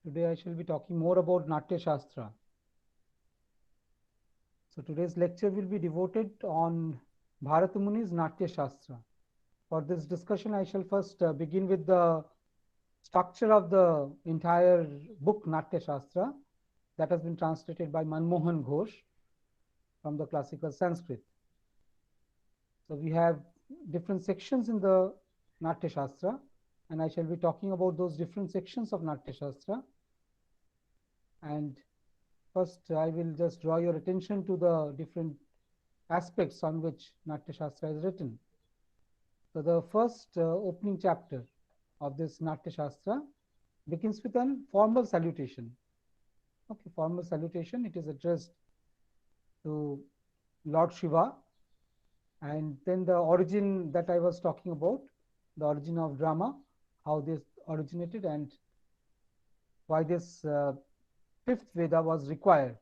Today I shall be talking more about Natya Shastra. So today's lecture will be devoted on Bharata Muni's Natya Shastra. For this discussion, I shall first begin with the structure of the entire book Natya Shastra that has been translated by Manmohan Ghosh from the classical Sanskrit. So we have different sections in the Natya Shastra, and I shall be talking about those different sections of Natya Shastra. And first, I will just draw your attention to the different aspects on which Natya Shastra is written. So the first opening chapter of this Natya Shastra begins with a formal salutation. Okay, formal salutation. It is addressed to Lord Shiva, and then the origin that I was talking about, the origin of drama, how this originated, and why this fifth Veda was required.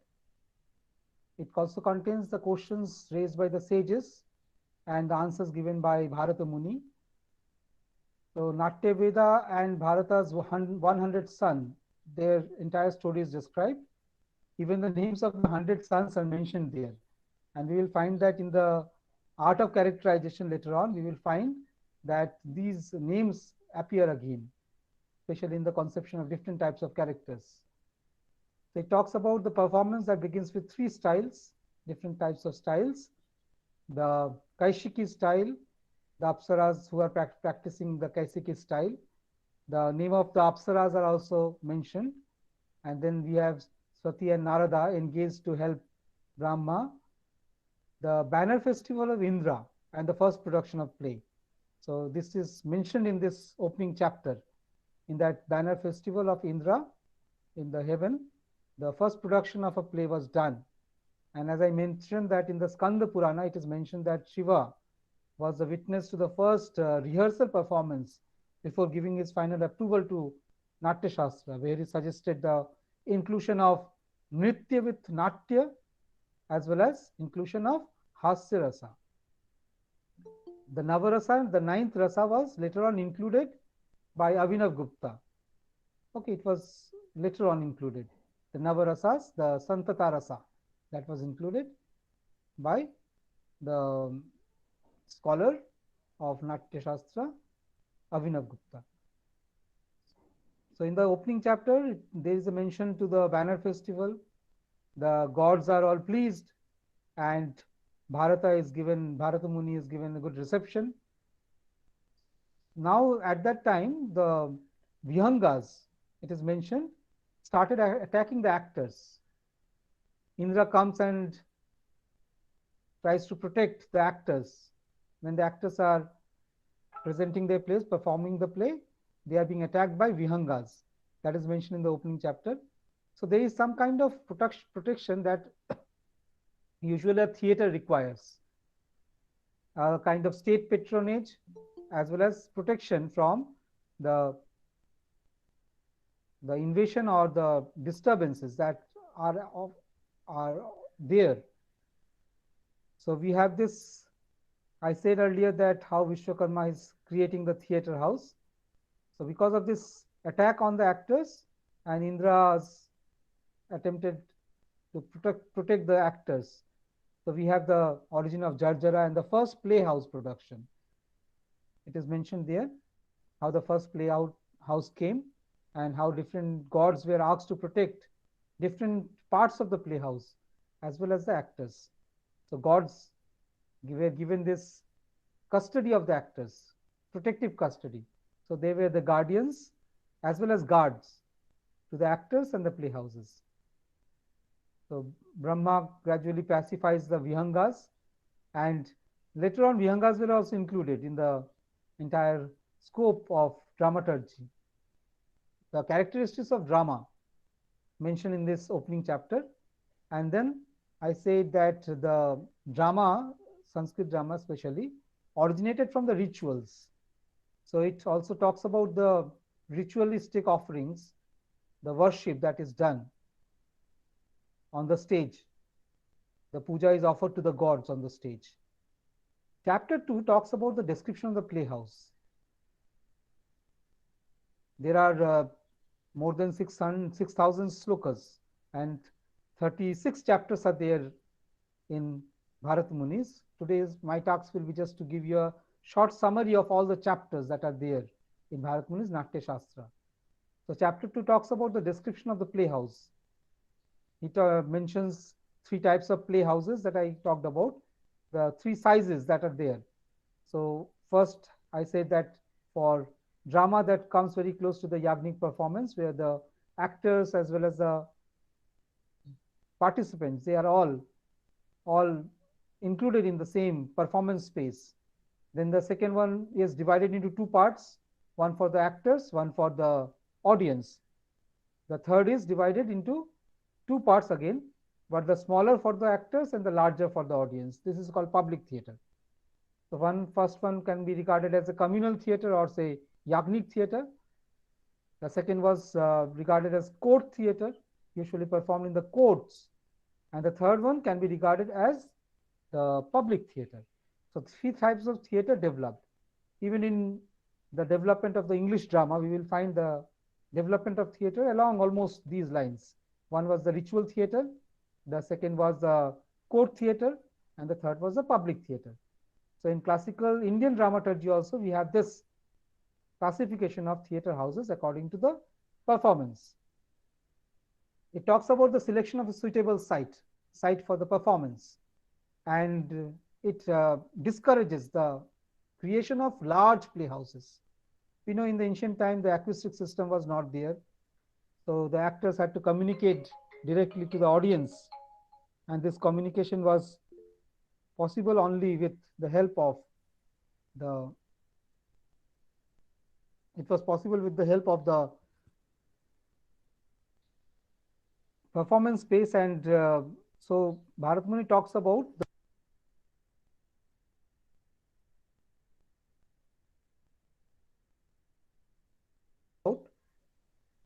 It also contains the questions raised by the sages and the answers given by Bharata Muni. So Natya Veda and Bharata's 100 son, their entire story is described. Even the names of the 100 sons are mentioned there. And we will find that in the art of characterization later on, we will find that these names appear again, especially in the conception of different types of characters. So it talks about the performance that begins with three styles, different types of styles. The Kaishiki style, the Apsaras who are practicing the Kaishiki style. The name of the Apsaras are also mentioned. And then we have Swati and Narada engaged to help Brahma. The banner festival of Indra and the first production of play. So this is mentioned in this opening chapter. In that banner festival of Indra in the heaven, the first production of a play was done. And as I mentioned that in the Skanda Purana, it is mentioned that Shiva was the witness to the first rehearsal performance before giving his final approval to Natya Shastra, where he suggested the inclusion of Nritya with Natya as well as inclusion of Hasya Rasa. The Navarasa, the ninth rasa, was later on included by Abhinav Gupta. Okay, it was later on included. The Navarasas, the Santata Rasa, that was included by the scholar of Natya Shastra, Abhinav Gupta. So in the opening chapter, there is a mention to the banner festival. The gods are all pleased, and Bharata Muni is given a good reception. Now at that time, the Vihangas, it is mentioned, started attacking the actors. Indra comes and tries to protect the actors. When the actors are presenting their plays, performing the play, they are being attacked by Vihangas. That is mentioned in the opening chapter. So there is some kind of protection that usually a theater requires. A kind of state patronage as well as protection from the invasion or the disturbances that are there. So we have this, I said earlier that how Vishwakarma is creating the theater house. So because of this attack on the actors, and Indra's attempted to protect the actors. So we have the origin of Jarjara and the first playhouse production. It is mentioned there how the first house came and how different gods were asked to protect different parts of the playhouse as well as the actors. So gods were given this custody of the actors, protective custody. So they were the guardians as well as guards to the actors and the playhouses. So Brahma gradually pacifies the Vihangas, and later on Vihangas were also included in the entire scope of dramaturgy. The characteristics of drama mentioned in this opening chapter, and then I said that the drama, Sanskrit drama especially, originated from the rituals. So it also talks about the ritualistic offerings, the worship that is done on the stage. The puja is offered to the gods on the stage. Chapter 2 talks about the description of the playhouse. There are more than 6,000 slokas, and 36 chapters are there in Bharat Muni's. Today's my talks will be just to give you a short summary of all the chapters that are there in Bharat Muni's Natya Shastra. So chapter 2 talks about the description of the playhouse. It mentions three types of playhouses that I talked about, the three sizes that are there. So first I said that for drama that comes very close to the Yagnik performance, where the actors as well as the participants, they are all included in the same performance space. Then the second one is divided into two parts, one for the actors, one for the audience. The third is divided into two parts again, but the smaller for the actors and the larger for the audience. This is called public theatre. The first one can be regarded as a communal theatre or say Yagnik theatre. The second was regarded as court theatre, usually performed in the courts. And the third one can be regarded as the public theatre. So three types of theatre developed. Even in the development of the English drama, we will find the development of theatre along almost these lines. One was the ritual theatre, the second was the court theatre, and the third was the public theatre. So in classical Indian dramaturgy also, we have this classification of theatre houses according to the performance. It talks about the selection of a suitable site for the performance, and it discourages the creation of large playhouses. We know in the ancient time the acoustic system was not there, so the actors had to communicate directly to the audience, and this communication was possible only with the help of the performance space. And so Bharat Muni talks about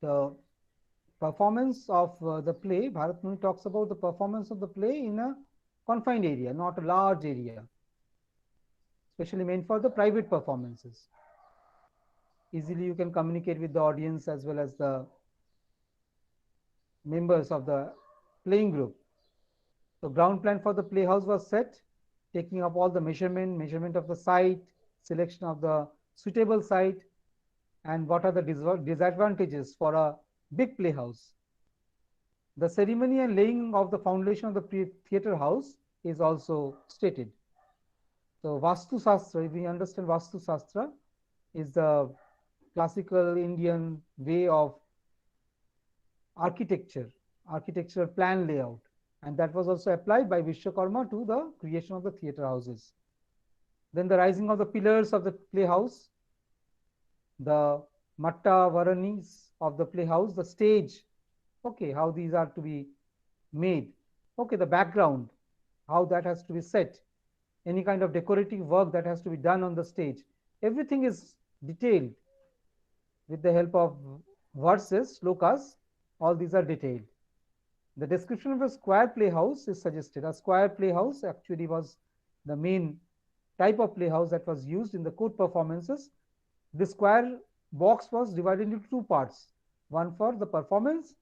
the performance of the play. Bharat Muni talks about the performance of the play in a confined area, not a large area, especially meant for the private performances. Easily you can communicate with the audience as well as the members of the playing group. So ground plan for the playhouse was set, taking up all the measurement of the site, selection of the suitable site, and what are the disadvantages for a big playhouse. The ceremony and laying of the foundation of the theatre house is also stated. So Vastu Shastra, if we understand Vastu Shastra, is the classical Indian way of architectural plan layout, and that was also applied by Vishwakarma to the creation of the theatre houses. Then the rising of the pillars of the playhouse, the matta varanis of the playhouse, the stage, okay, how these are to be made, okay, the background, how that has to be set, any kind of decorative work that has to be done on the stage, everything is detailed with the help of verses, slokas. All these are detailed. The description of a square playhouse is suggested. A square playhouse actually was the main type of playhouse that was used in the court performances. The square box was divided into two parts, one for the performance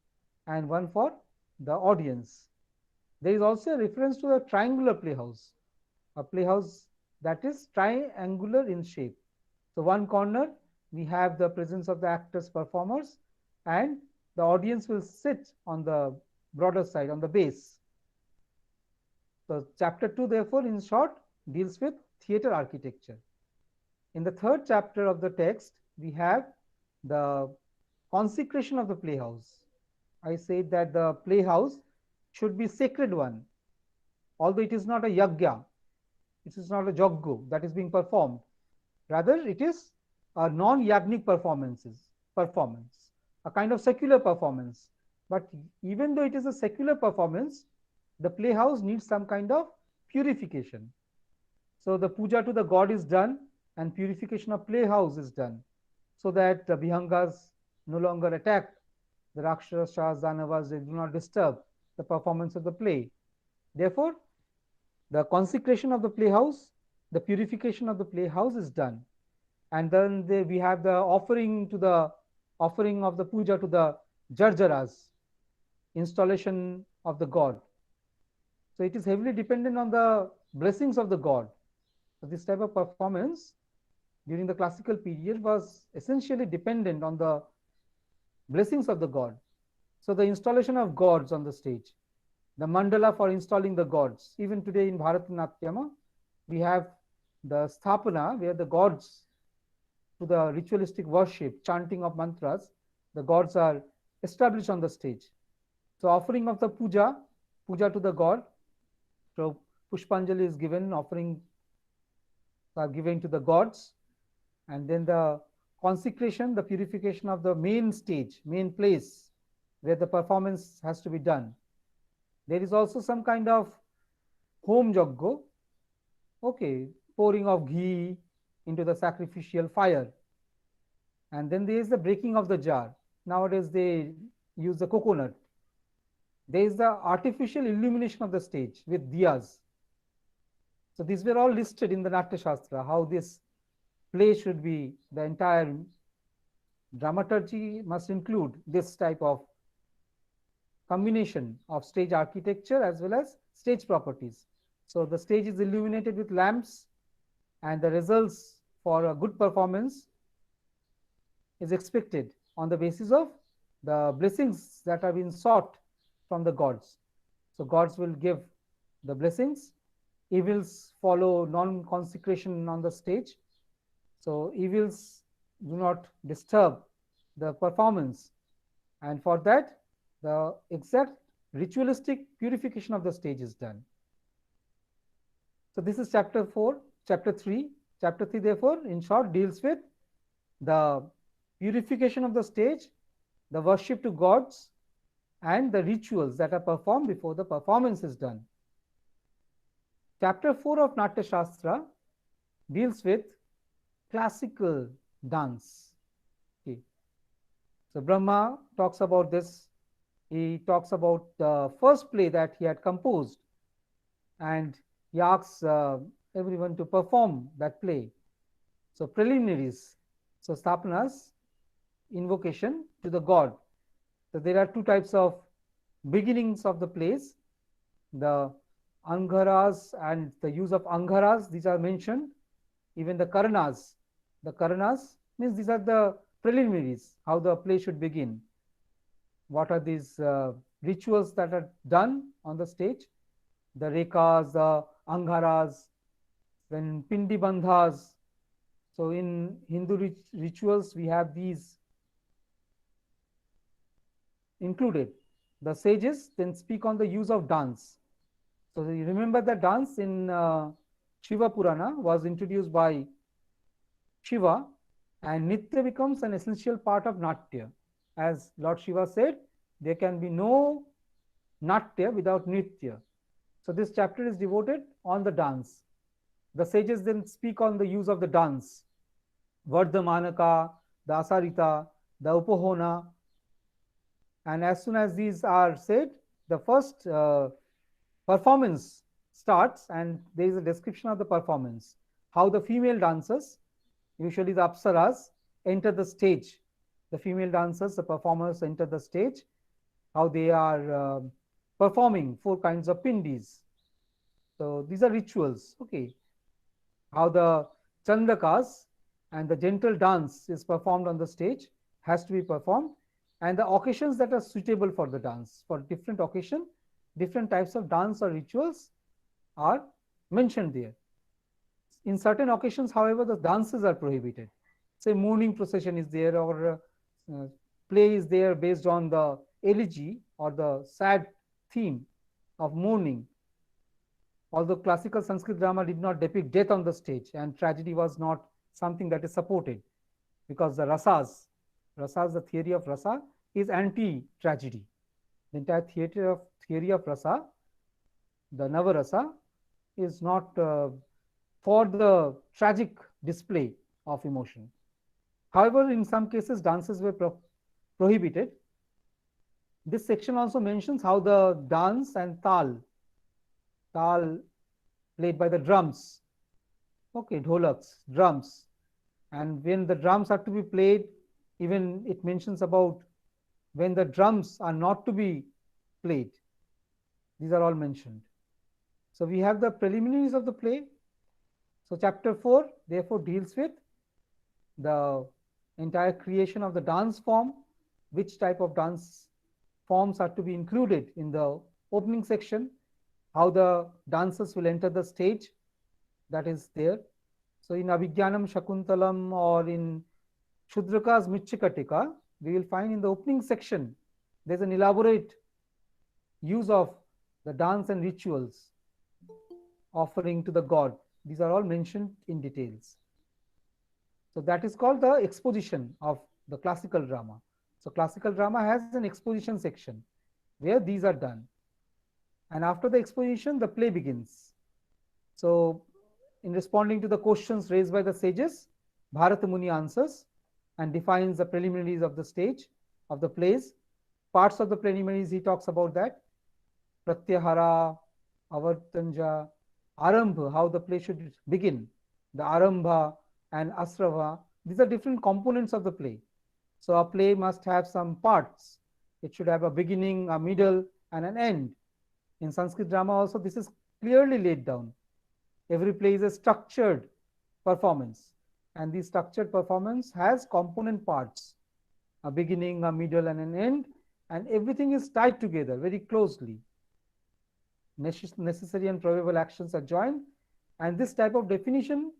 and one for the audience. There is also a reference to a triangular playhouse, a playhouse that is triangular in shape. So one corner we have the presence of the actors, performers, and the audience will sit on the broader side, on the base. So chapter 2 therefore in short deals with theatre architecture. In the third chapter of the text we have the consecration of the playhouse. I said that the playhouse should be sacred one, although it is not a yagya, it is not a joggo that is being performed, rather it is a non-yagnic performance, a kind of secular performance. But even though it is a secular performance, the playhouse needs some kind of purification. So the puja to the god is done and purification of playhouse is done, so that the Vihangas no longer attack the Rakshasas, Danavas, they do not disturb the performance of the play. Therefore, the consecration of the playhouse, the purification of the playhouse is done. And then we have the offering to the offering of the puja to the Jarjaras, installation of the god. So it is heavily dependent on the blessings of the god. So this type of performance during the classical period was essentially dependent on the blessings of the god. So the installation of gods on the stage, the mandala for installing the gods. Even today in Bharatanatyam, we have the sthapana where the gods, to the ritualistic worship, chanting of mantras, the gods are established on the stage. So offering of the puja to the god. So Pushpanjali is given, offerings are given to the gods, and then the consecration, the purification of the main stage, main place where the performance has to be done. There is also some kind of home yajna, okay, pouring of ghee into the sacrificial fire. And then there is the breaking of the jar. Nowadays they use the coconut. There is the artificial illumination of the stage with diyas. So these were all listed in the Natya Shastra, how this play should be, the entire dramaturgy must include this type of combination of stage architecture as well as stage properties. So the stage is illuminated with lamps, and the results for a good performance is expected on the basis of the blessings that are being sought from the gods. So gods will give the blessings. Evils follow non-consecration on the stage. So evils do not disturb the performance, and for that the exact ritualistic purification of the stage is done. So this is chapter 4. Chapter 3. Chapter 3 therefore in short deals with the purification of the stage, the worship to gods, and the rituals that are performed before the performance is done. Chapter 4 of Natya Shastra deals with classical dance. Okay. So Brahma talks about this. He talks about the first play that he had composed, and he asks everyone to perform that play. So preliminaries, so sthapanas, invocation to the god. So there are two types of beginnings of the plays, the angharas and the use of angharas, these are mentioned. Even the karanas means these are the preliminaries, how the play should begin. What are these rituals that are done on the stage? The rekas, the angharas, then pindi bandhas. So in Hindu rituals, we have these included. The sages then speak on the use of dance. So you remember that dance in Shiva Purana was introduced by Shiva, and Nitya becomes an essential part of Natya. As Lord Shiva said, there can be no Natya without Nitya. So this chapter is devoted on the dance. The sages then speak on the use of the dance. Vardhamanaka, the Asarita, the Upohona. And as soon as these are said, the first performance starts, and there is a description of the performance. How the female dancers, usually the apsaras, enter the stage. The female dancers, the performers enter the stage. How they are performing 4 kinds of pindis. So these are rituals. Okay. How the chandakas and the gentle dance is performed on the stage has to be performed, and the occasions that are suitable for the dance. For different occasion, different types of dance or rituals are mentioned there. In certain occasions, however, the dances are prohibited. Say mourning procession is there, or play is there based on the elegy or the sad theme of mourning. Although classical Sanskrit drama did not depict death on the stage, and tragedy was not something that is supported, because the rasas, the theory of rasa is anti-tragedy. The entire theory of rasa, the Navarasa, is not for the tragic display of emotion. However, in some cases, dances were prohibited. This section also mentions how the dance and tal played by the drums, okay, dholaks, drums, and when the drums are to be played, Even it mentions about when the drums are not to be played. These are all mentioned. So we have the preliminaries of the play. So chapter 4 therefore deals with the entire creation of the dance form, which type of dance forms are to be included in the opening section, how the dancers will enter the stage, that is there. So in Abhigyanam Shakuntalam or in Shudraka's Mritchikatika, we will find in the opening section there's an elaborate use of the dance and rituals offering to the god. These are all mentioned in details. So that is called the exposition of the classical drama. So classical drama has an exposition section where these are done. And after the exposition, the play begins. So in responding to the questions raised by the sages, Bharata Muni answers and defines the preliminaries of the stage of the plays. Parts of the preliminaries he talks about that. Pratyahara, Avartanja, Arambha, how the play should begin, the Arambha and Asrava. These are different components of the play. So a play must have some parts. It should have a beginning, a middle, and an end. In Sanskrit drama also, this is clearly laid down. Every play is a structured performance, and this structured performance has component parts, a beginning, a middle, and an end, and everything is tied together very closely. Necessary and probable actions are joined, and this type of definition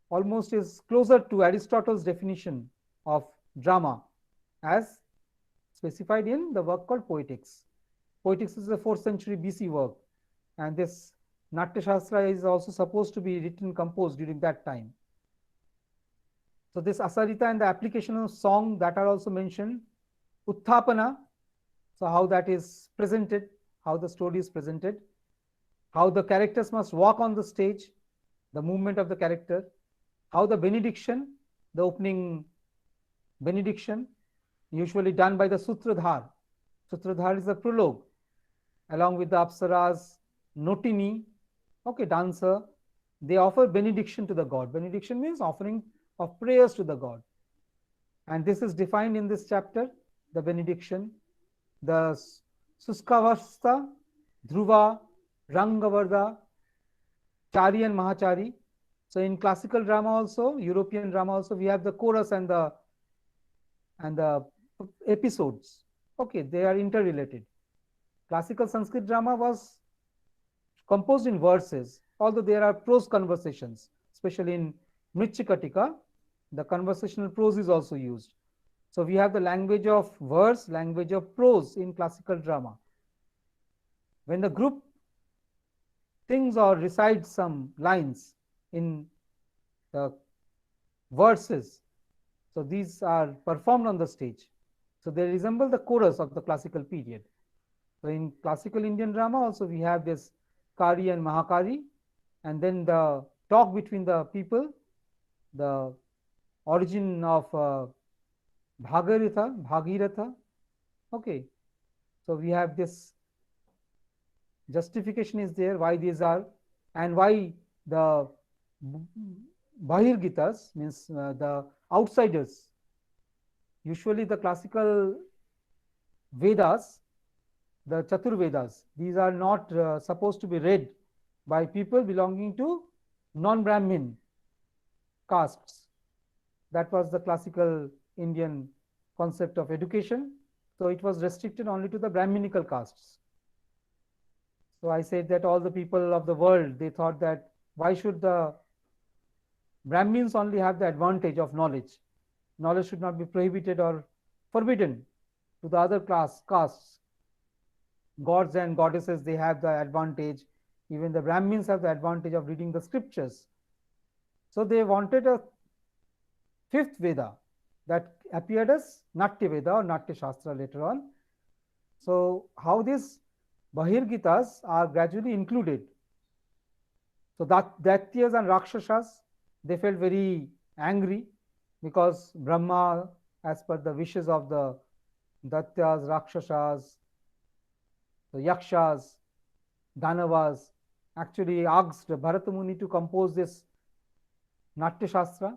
almost is closer to Aristotle's definition of drama as specified in the work called Poetics. Poetics is a 4th century BC work, and this Natya Shastra is also supposed to be written, composed during that time. So this Asarita and the application of song that are also mentioned. Utthapana, so how that is presented, how the story is presented, how the characters must walk on the stage, the movement of the character, how the benediction, the opening benediction, usually done by the Sutradhar. Sutradhar is the prologue, along with the Apsaras, Notini, okay, dancer. They offer benediction to the god. Benediction means offering of prayers to the god. And this is defined in this chapter, the benediction. The Suskavasta, Dhruva, Rangavarda, Chari and Mahachari. So in classical drama also, European drama also, we have the chorus and the episodes. Okay, they are interrelated. Classical Sanskrit drama was composed in verses, although there are prose conversations, especially in Mritchikatika, the conversational prose is also used. So we have the language of verse, language of prose in classical drama. When the group sings or recites some lines in the verses, so these are performed on the stage. So they resemble the chorus of the classical period. So in classical Indian drama also we have this Kari and Mahakari, and then the talk between the people, the origin of Bhagiratha. Okay, so we have this justification is there why these are, and why the Bahirgitas means the outsiders. Usually the classical Vedas, the Chaturvedas, these are not supposed to be read by people belonging to non-Brahmin castes. That was the classical Indian concept of education. So it was restricted only to the Brahminical castes. So I said that all the people of the world, they thought that why should the Brahmins only have the advantage of knowledge? Knowledge should not be prohibited or forbidden to the other castes. Gods and goddesses, they have the advantage. Even the Brahmins have the advantage of reading the scriptures. So they wanted a 5th Veda that appeared as Natya Veda or Natya Shastra later on. So how these Bahirgitas are gradually included. So Daityas and Rakshasas, they felt very angry because Brahma, as per the wishes of the Daityas, Rakshasas, the Yakshas, Danavas, actually asked Bharata Muni to compose this Natya Shastra.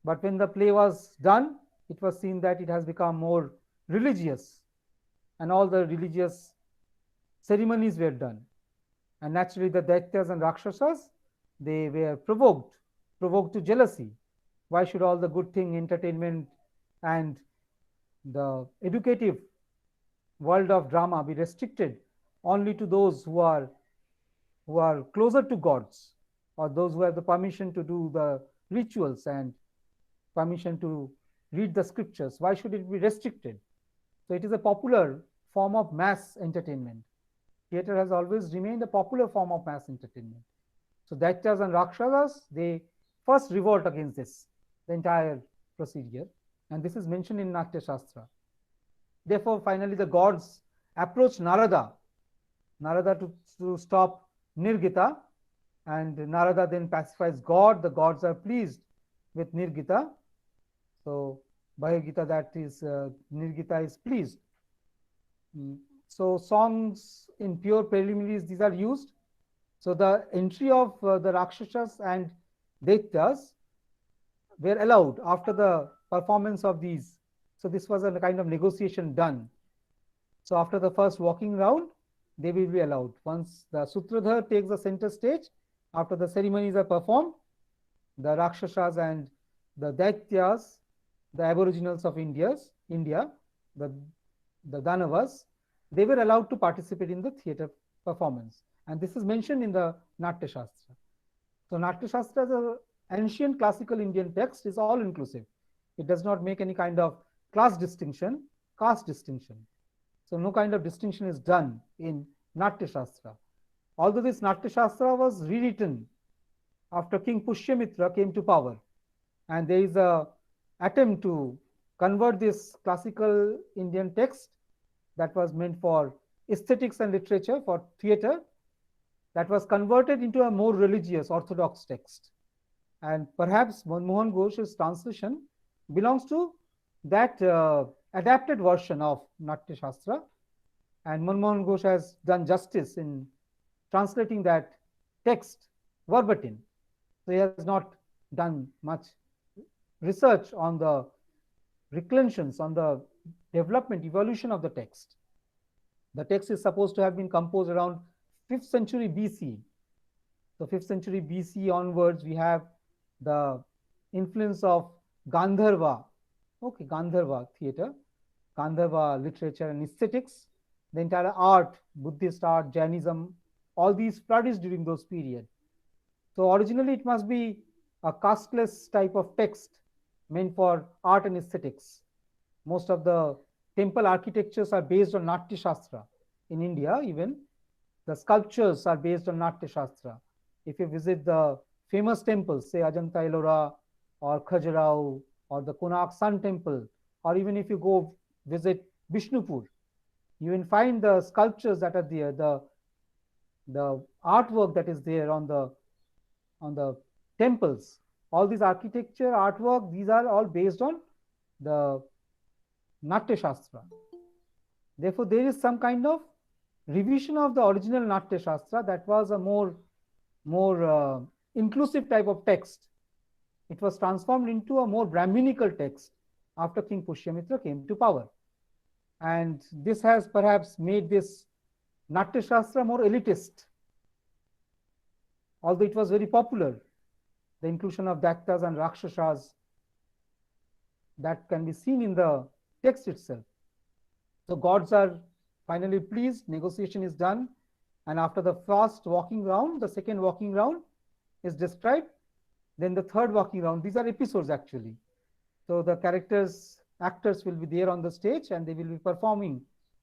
But when the play was done, it was seen that it has become more religious, and all the religious ceremonies were done. And naturally, the Daityas and Rakshasas, they were provoked to jealousy. Why should all the good thing, entertainment, and the educative world of drama be restricted only to those who are closer to gods, or those who have the permission to do the rituals and permission to read the scriptures? Why should it be restricted? So it is a popular form of mass entertainment. Theater has always remained a popular form of mass entertainment. So Daityas and Rakshasas, they first revolt against this, the entire procedure, and this is mentioned in Natya Shastra. Therefore, finally, the gods approach Narada to stop Nirgita, and Narada then pacifies God. The gods are pleased with Nirgita. So, Bhagavad that is, Nirgita is pleased. So, songs in pure preliminaries, these are used. So, the entry of the Rakshasas and Daityas were allowed after the performance of these. So, this was a kind of negotiation done. So, after the first walking round, they will be allowed. Once the Sutradhar takes the center stage, after the ceremonies are performed, the Rakshasas and the Daityas, the aboriginals of India, the Danavas, they were allowed to participate in the theatre performance. And this is mentioned in the Natya Shastra. So Natya Shastra, the ancient classical Indian text, is all inclusive. It does not make any kind of class distinction, caste distinction. So no kind of distinction is done in Natya Shastra. Although this Natya Shastra was rewritten after King Pushyamitra came to power, and there is a attempt to convert this classical Indian text that was meant for aesthetics and literature, for theatre, that was converted into a more religious orthodox text. And perhaps Manmohan Ghosh's translation belongs to that adapted version of Natya Shastra, and Manmohan Ghosh has done justice in translating that text verbatim. So he has not done much research on the reclensions, on the development, evolution of the text. The text is supposed to have been composed around 5th century BC. So 5th century BC onwards, we have the influence of Gandharva, Gandharva theatre, Gandharva literature and aesthetics, the entire art, Buddhist art, Jainism, all these flourished during those periods. So originally it must be a casteless type of text meant for art and aesthetics. Most of the temple architectures are based on Natya Shastra. In India, even the sculptures are based on Natya Shastra. If you visit the famous temples, say Ajanta Ellora or Khajuraho or the Konark Sun Temple, or even if you go visit Bishnupur, you will find the sculptures that are there, the artwork that is there on the temples. All these architecture, artwork, these are all based on the Natya Shastra. Therefore, there is some kind of revision of the original Natya Shastra that was a more inclusive type of text. It was transformed into a more Brahminical text after King Pushyamitra came to power. And this has perhaps made this Natya Shastra more elitist. Although it was very popular, the inclusion of Daityas and Rakshasas, that can be seen in the text itself. So gods are finally pleased, negotiation is done, and after the first walking round, the second walking round is described, then the third walking round. These are episodes actually. So the actors will be there on the stage and they will be performing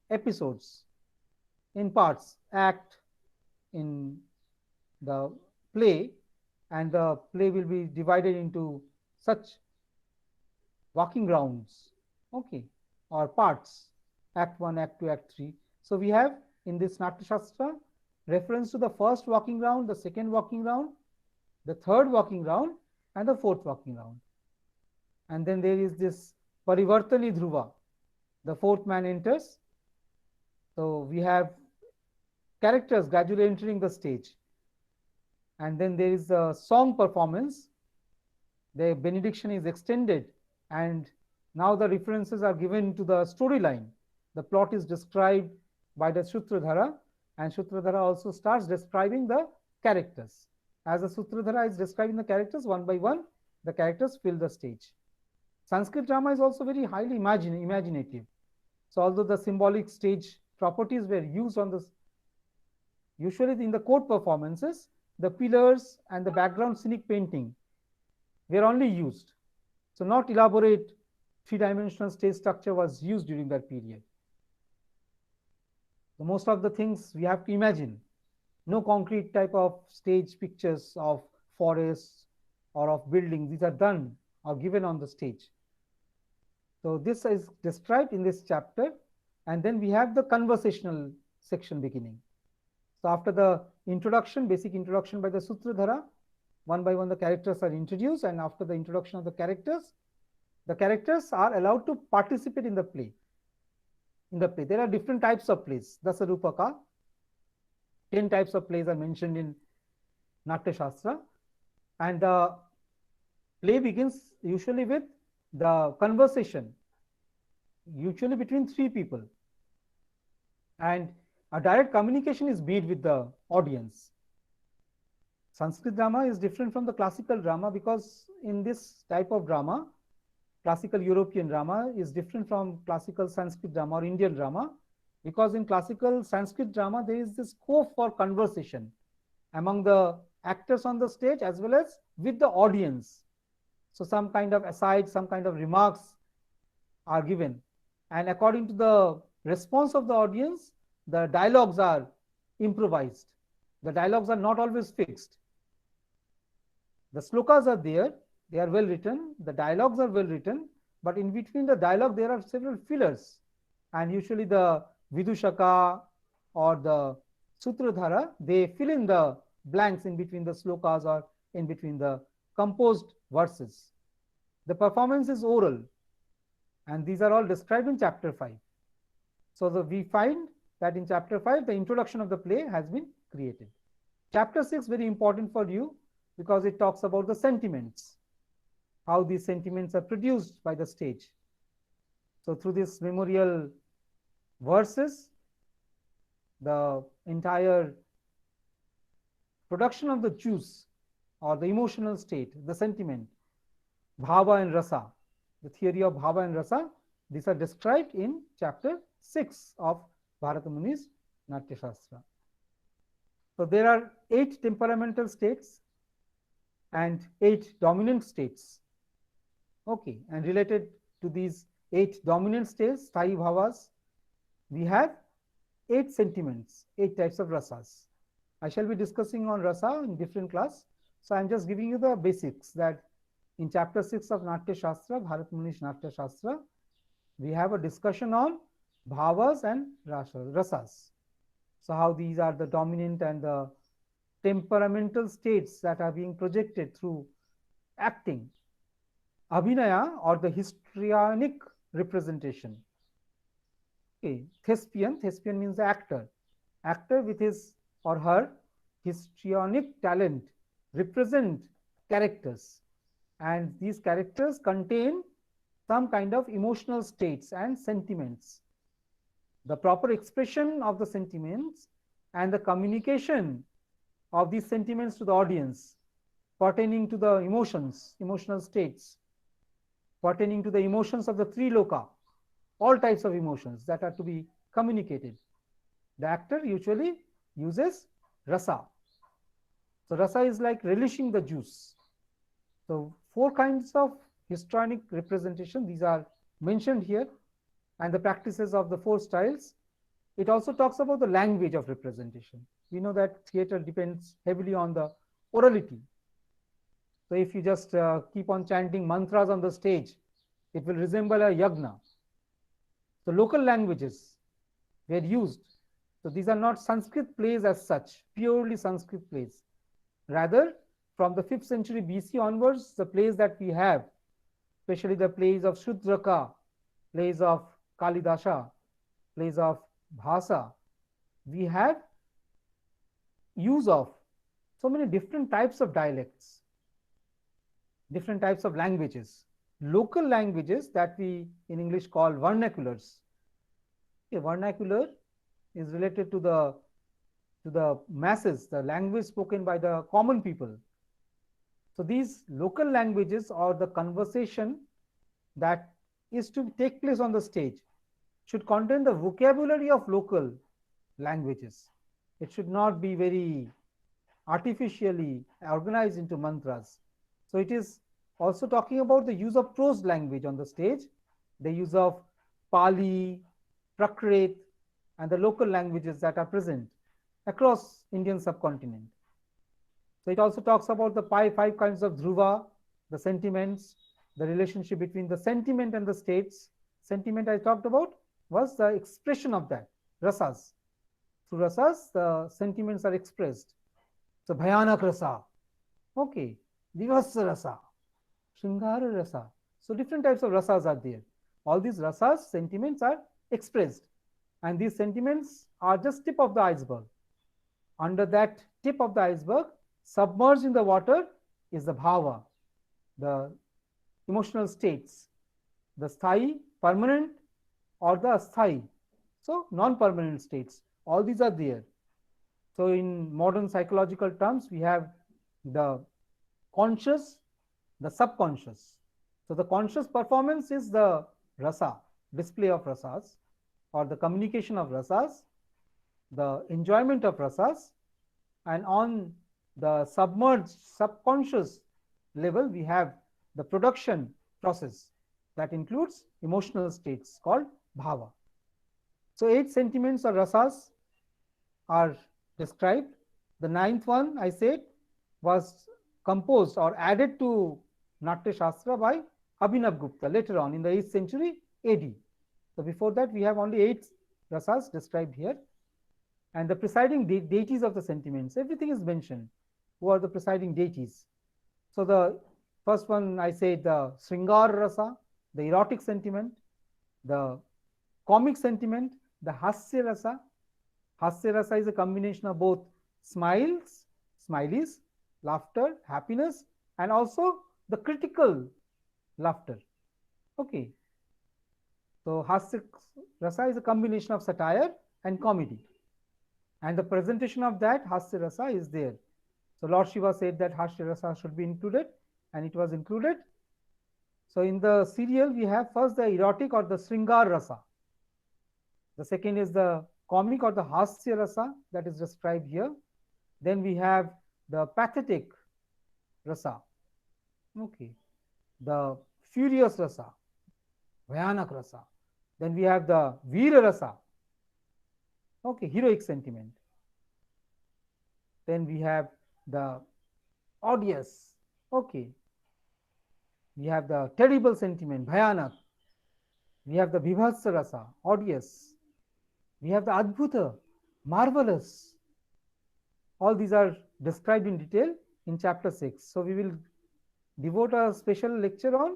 episodes in parts, act in the play, and the play will be divided into such walking rounds, or parts, act 1, act 2, act 3. So we have in this Natya Shastra reference to the first walking round, the second walking round, the third walking round, and the fourth walking round. And then there is this Parivartani Dhruva, the fourth man enters. So we have characters gradually entering the stage. And then there is a song performance. The benediction is extended, and Now the references are given to the storyline. The plot is described by the Sutradhara, and Sutradhara also starts describing the characters. As the Sutradhara is describing the characters one by one, the characters fill the stage. Sanskrit drama is also very highly imaginative. So although the symbolic stage properties were used on this, usually in the court performances, the pillars and the background scenic painting were only used. So not elaborate three-dimensional stage structure was used during that period. So most of the things we have to imagine. No concrete type of stage pictures of forests or of buildings. These are done or given on the stage. So this is described in this chapter, and then we have the conversational section beginning. So after the introduction, basic introduction by the Sutradhara, one by one the characters are introduced, and after the introduction of the characters are allowed to participate in the play. There are different types of plays. Dasarupaka, 10 types of plays are mentioned in Natya Shastra, and the play begins usually with the conversation, usually between three people, and a direct communication is made with the audience. Sanskrit drama is different from the classical drama because in this type of drama, classical European drama is different from classical Sanskrit drama or Indian drama, because in classical Sanskrit drama there is this scope for conversation among the actors on the stage as well as with the audience. So some kind of aside, some kind of remarks are given, and according to the response of the audience, the dialogues are improvised. The dialogues are not always fixed. The slokas are there, they are well written, the dialogues are well written, but in between the dialogue there are several fillers, and usually the Vidushaka or the Sutradhara, they fill in the blanks in between the slokas or in between the composed verses. The performance is oral, and these are all described in chapter 5. So we find that in chapter 5 the introduction of the play has been created. Chapter 6 very important for you because it talks about the sentiments, how these sentiments are produced by the stage. So through this memorial verses, the entire production of the juice or the emotional state, the sentiment, bhava and rasa, the theory of bhava and rasa, these are described in chapter 6 of Bharata Muni's Natya Shastra. So there are 8 temperamental states and 8 dominant states. Okay, and related to these 8 dominant states, Sthayi Bhavas, we have 8 sentiments, 8 types of rasas. I shall be discussing on rasa in different class. So I am just giving you the basics that in chapter 6 of Natya Shastra, Bharata Muni's Natya Shastra, we have a discussion on bhavas and rasas. So how these are the dominant and the temperamental states that are being projected through acting. Abhinaya or the histrionic representation. Okay, thespian means the actor. Actor with his or her histrionic talent represent characters, and these characters contain some kind of emotional states and sentiments. The proper expression of the sentiments and the communication of these sentiments to the audience pertaining to the emotions, emotional states, pertaining to the emotions of the three loka, all types of emotions that are to be communicated. The actor usually uses rasa. So rasa is like relishing the juice. So 4 kinds of histrionic representation, these are mentioned here, and the practices of the 4 styles. It also talks about the language of representation. We know that theater depends heavily on the orality. So if you just keep on chanting mantras on the stage, it will resemble a yagna. So local languages were used. So these are not Sanskrit plays as such, purely Sanskrit plays. Rather, from the 5th century BC onwards, the plays that we have, especially the plays of Shudraka, plays of Kalidasa, plays of Bhasa, we have use of so many different types of dialects, different types of languages. local languages that we in English call vernaculars. A vernacular is related to the masses, the language spoken by the common people. So these local languages or the conversation that is to take place on the stage should contain the vocabulary of local languages. It should not be very artificially organized into mantras. So it is also talking about the use of prose language on the stage, the use of Pali, Prakrit, and the local languages that are present across Indian subcontinent. So it also talks about the five kinds of dhruva, the sentiments, the relationship between the sentiment and the states. Sentiment I talked about was the expression of that, rasas. Through rasas, the sentiments are expressed. So bhayanak rasa, okay, vivasa rasa, shringara rasa. So different types of rasas are there. All these rasas, sentiments are expressed, and these sentiments are just tip of the iceberg. Under that tip of the iceberg, submerged in the water, is the bhava, the emotional states, the sthai, permanent, or the asthai, so non-permanent states. All these are there. So in modern psychological terms, we have the conscious, the subconscious. So the conscious performance is the rasa, display of rasas, or the communication of rasas, the enjoyment of rasas, and on the submerged subconscious level, we have the production process that includes emotional states called bhava. So 8 sentiments or rasas are described. The 9th one, I said, was composed or added to Natya Shastra by Abhinav Gupta later on in the 8th century AD. So before that, we have only 8 rasas described here. And the presiding deities of the sentiments, everything is mentioned. Who are the presiding deities? So the first one, I said, the Sringar rasa, the erotic sentiment, the comic sentiment, the Hasya rasa. Hasya rasa is a combination of both smiles, smileys, laughter, happiness, and also the critical laughter. Okay. So Hasya rasa is a combination of satire and comedy. And the presentation of that Hasya rasa is there. So Lord Shiva said that Hasya rasa should be included, and it was included. So in the serial, we have first the erotic or the Sringar rasa. The second is the comic or the Hasya rasa that is described here. Then we have the pathetic rasa. Okay. The furious rasa, Bhayanak rasa. Then we have the Veera rasa. Okay, heroic sentiment. Then we have the odious. Okay. We have the terrible sentiment, Bhayanak. We have the Vibhatsa rasa, odious. We have the Adbhuta, marvelous. All these are described in detail in chapter 6. So we will devote a special lecture on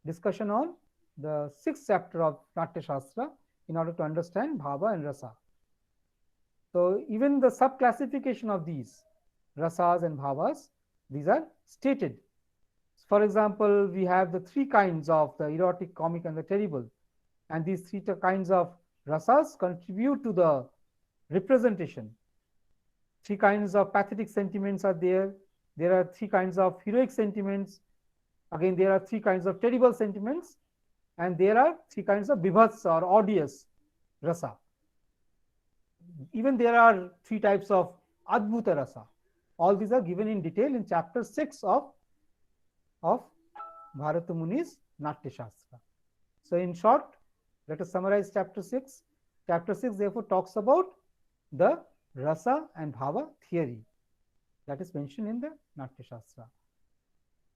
discussion on the 6th chapter of Natya Shastra in order to understand Bhava and Rasa. So even the sub-classification of these rasas and bhavas, these are stated. For example, we have the 3 kinds of the erotic, comic, and the terrible. And these 3 kinds of rasas contribute to the representation. 3 kinds of pathetic sentiments are there. There are 3 kinds of heroic sentiments. Again, there are 3 kinds of terrible sentiments. And there are 3 kinds of bibhatsa or odious rasa. Even there are 3 types of adbhuta rasa. All these are given in detail in chapter 6 of Bharata Muni's Natya Shastra. So in short, let us summarize chapter 6. Chapter 6 therefore talks about the rasa and bhava theory that is mentioned in the Natya Shastra.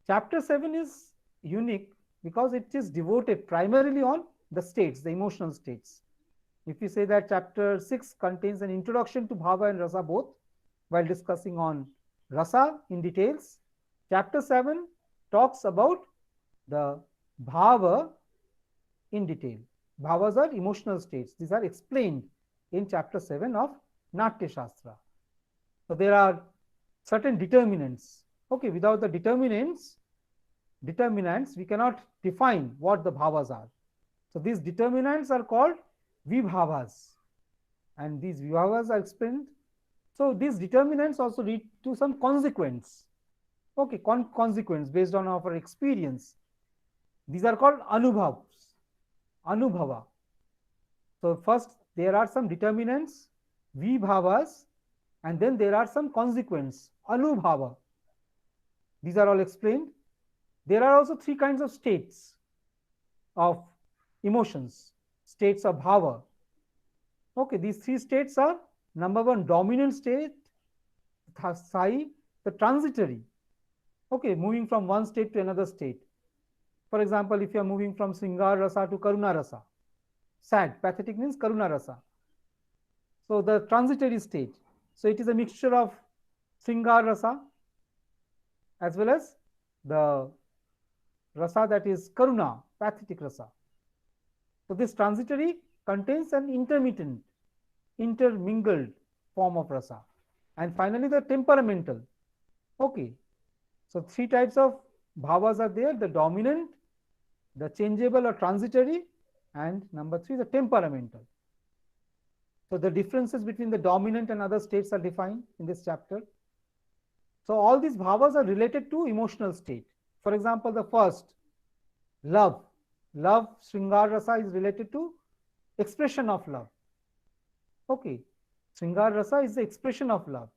Chapter 7 is unique because it is devoted primarily on the states, the emotional states. If we say that chapter 6 contains an introduction to bhava and rasa both, while discussing on rasa in details, chapter 7 talks about the bhava in detail. Bhavas are emotional states. These are explained in chapter 7 of Natya Shastra. So there are certain determinants. Okay, without the determinants, determinants, we cannot define what the bhavas are. So these determinants are called vibhavas, and these vibhavas are explained. So these determinants also lead to some consequence. Okay, consequence based on our experience. These are called anubhavs, anubhava. So first there are some determinants, vibhavas, and then there are some consequence, anubhava. These are all explained. There are also three kinds of states of emotions, states of bhava. Okay, these three states are: number one, dominant state, sai, the transitory. Okay, moving from one state to another state. For example, if you are moving from Sringar Rasa to Karuna Rasa, sad, pathetic means Karuna Rasa. So the transitory state. So it is a mixture of Sringar Rasa as well as the Rasa that is Karuna, pathetic Rasa. So this transitory contains an intermittent, intermingled form of Rasa. And finally the temperamental. Okay. So three types of bhavas are there: the dominant, the changeable or transitory, and number three, the temperamental. So the differences between the dominant and other states are defined in this chapter. So all these bhavas are related to emotional state. For example, the first, love. Love, Sringar Rasa, is related to expression of love. Okay, Sringar Rasa is the expression of love.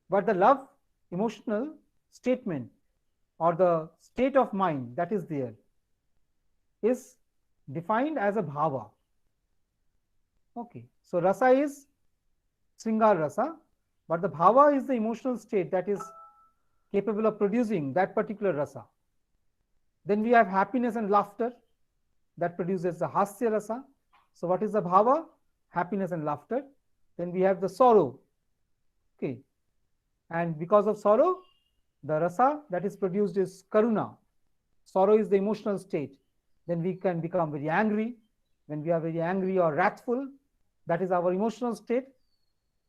But the love emotional statement or the state of mind that is there is defined as a bhava. Okay, so rasa is Sringar Rasa, but the bhava is the emotional state that is capable of producing that particular rasa. Then we have happiness and laughter that produces the hasya rasa. So what is the bhava? Happiness and laughter. Then we have the sorrow. Okay, and because of sorrow, the rasa that is produced is karuna. Sorrow is the emotional state. Then we can become very angry. When we are very angry or wrathful, that is our emotional state.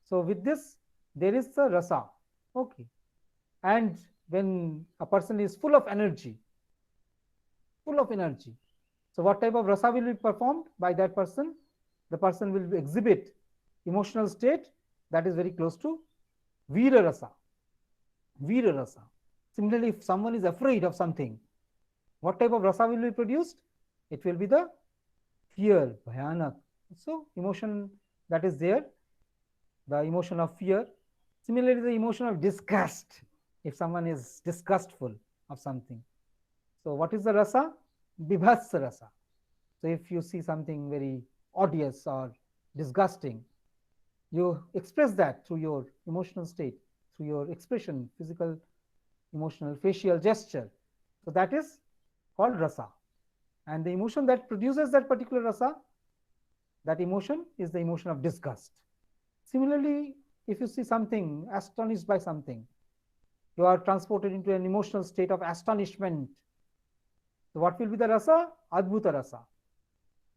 So with this, there is the rasa. Okay, and when a person is full of energy, so what type of rasa will be performed by that person? The person will exhibit emotional state that is very close to vira rasa. Vira rasa. Similarly, if someone is afraid of something, what type of rasa will be produced? It will be the fear, bhayanak. So emotion that is there, the emotion of fear. Similarly, the emotion of disgust, if someone is disgustful of something. So what is the rasa? Bibhasa rasa. So if you see something very odious or disgusting, you express that through your emotional state, through your expression, physical, emotional, facial gesture. So that is called rasa. And the emotion that produces that particular rasa, that emotion is the emotion of disgust. Similarly, if you see something, astonished by something, you are transported into an emotional state of astonishment. So what will be the rasa? Adbhuta rasa.